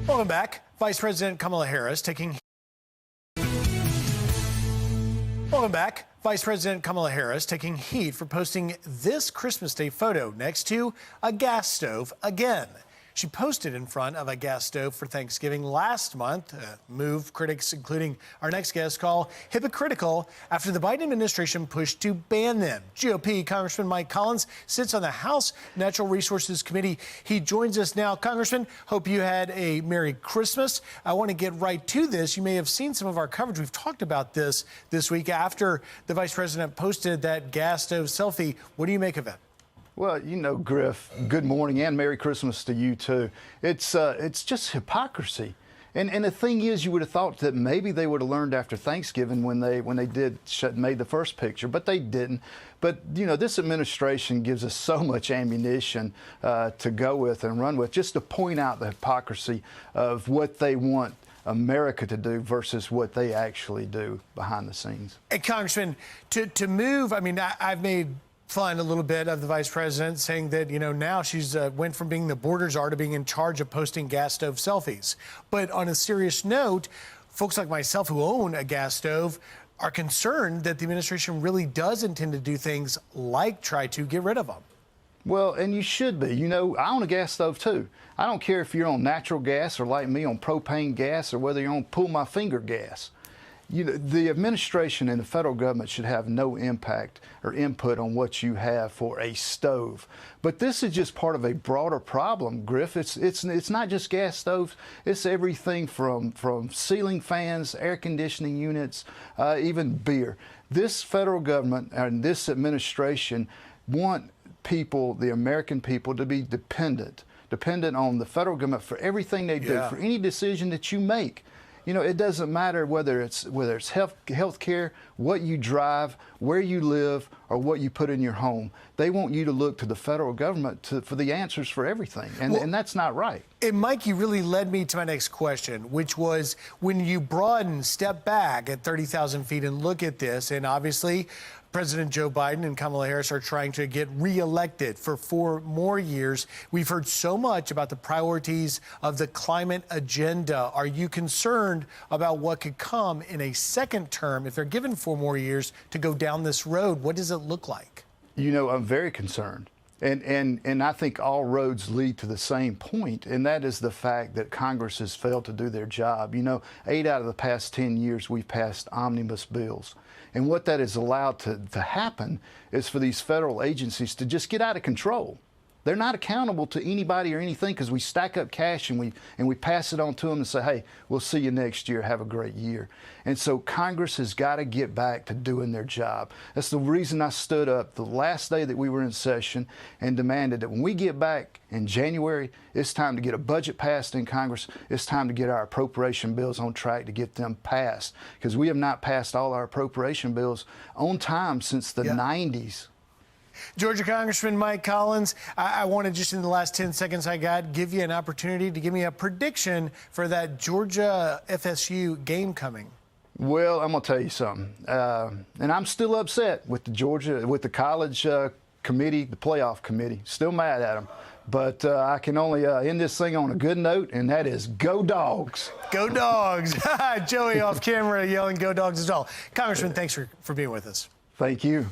Welcome back. Vice President Kamala Harris taking heat for posting this Christmas Day photo next to a gas stove again. She posted in front of a gas stove for Thanksgiving last month, a move critics, including our next guest, call hypocritical after the Biden administration pushed to ban them. GOP Congressman Mike Collins sits on the House Natural Resources Committee. He joins us now. Congressman, hope you had a Merry Christmas. I want to get right to this. You may have seen some of our coverage. We've talked about this week after the Vice President posted that gas stove selfie. What do you make of it? Well, you know, Griff, good morning and Merry Christmas to you, too. It's just hypocrisy. And the thing is, you would have thought that maybe they would have learned after Thanksgiving when they made the first picture, but they didn't. But, you know, this administration gives us so much ammunition to go with and run with, just to point out the hypocrisy of what they want America to do versus what they actually do behind the scenes. Hey, Congressman, to move, I mean, I've made fun a little bit of the vice president, saying that, you know, now she's went from being the border czar to being in charge of posting gas stove selfies. But on a serious note, folks like myself who own a gas stove are concerned that the administration really does intend to do things like try to get rid of them. Well, and you should be. You know, I own a gas stove, too. I don't care if you're on natural gas or like me on propane gas or whether you're on pull my finger gas. You know, the administration and the federal government should have no impact or input on what you have for a stove. But this is just part of a broader problem, Griff. It's not just gas stoves. It's everything from ceiling fans, air conditioning units, even beer. This federal government and this administration want people, the American people, to be dependent on the federal government for everything they do, for any decision that you make. You know, it doesn't matter whether it's health care, what you drive, where you live, or what you put in your home. They want you to look to the federal government for the answers for everything, and that's not right. And Mike, you really led me to my next question, which was when you broaden, step back at 30,000 feet and look at this, and obviously President Joe Biden and Kamala Harris are trying to get reelected for 4 more years. We've heard so much about the priorities of the climate agenda. Are you concerned about what could come in a second term if they're given 4 more years to go down this road? What does it look like? You know, I'm very concerned. And I think all roads lead to the same point, and that is the fact that Congress has failed to do their job. You know, 8 out of the past 10 years, we've passed omnibus bills. And what that has allowed to happen is for these federal agencies to just get out of control. They're not accountable to anybody or anything because we stack up cash and we pass it on to them and say, hey, we'll see you next year. Have a great year. And so Congress has got to get back to doing their job. That's the reason I stood up the last day that we were in session and demanded that when we get back in January, it's time to get a budget passed in Congress. It's time to get our appropriation bills on track to get them passed because we have not passed all our appropriation bills on time since the 90s. Georgia Congressman Mike Collins, I want to just in the last 10 seconds I got, give you an opportunity to give me a prediction for that Georgia FSU game coming. Well, I'm going to tell you something. And I'm still upset with the college committee, the playoff committee. Still mad at them. But I can only end this thing on a good note, and that is go Dogs. Go Dogs. Joey off camera yelling go Dogs as well. Congressman, thanks for being with us. Thank you.